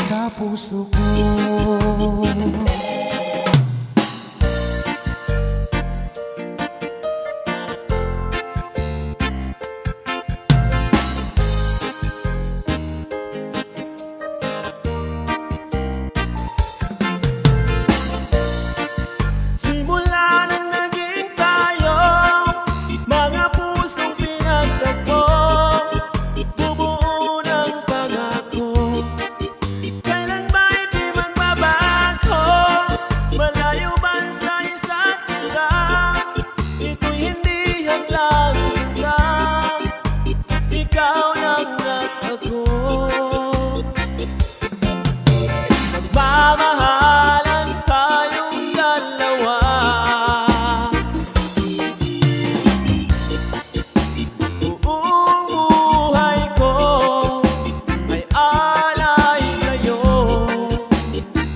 sa puso ko. Magmamahalan tayong dalawa. Buong buhay ko ay alay sa'yo.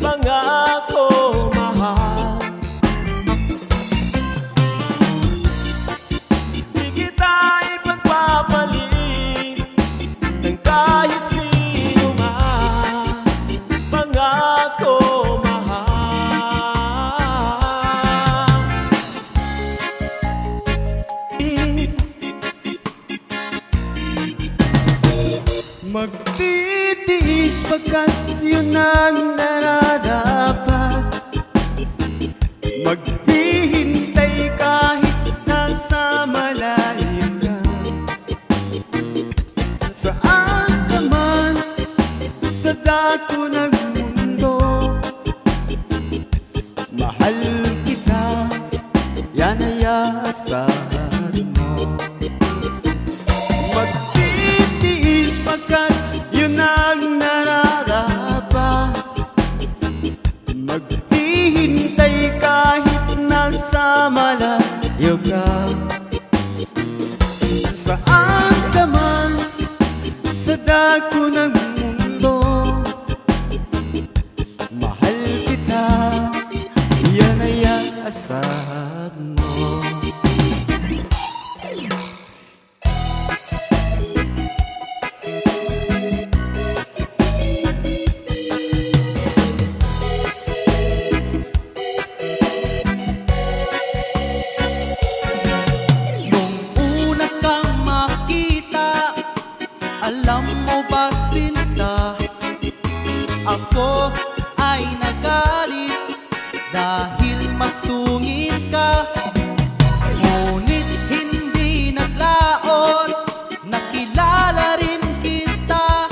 Pangako, mahal, di kita ipagpapalit ng kahit sino man. Pangako, Magtitiis pagkat yun ang nararapat. Maghihintay kahit nasa malayo ka. Saan ka man sa dako ng mundo, mahal kita, yan ay asahan mo. Magtitiis pagkat yun ang nararapat. Maghihintay kahit nasa malayo ka. Saan ka man sa dako ng mundo, mahal kita, yan ay asahan mo. Alam mo ba, Sinta, ako ay nagalit dahil masungit ka. Ngunit hindi naglaot, nakilala rin kita.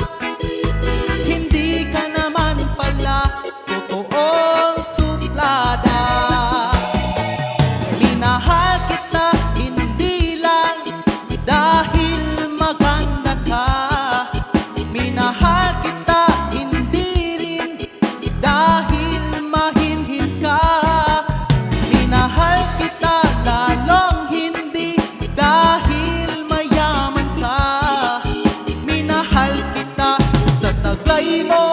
Hindi ka naman pala totoong suplada. Minahal kita hindi lang dahil maganda ka. Minahal kita hindi rin dahil mahinhin ka. Minahal kita lalong hindi dahil mayaman ka. Minahal kita sa taglay mo.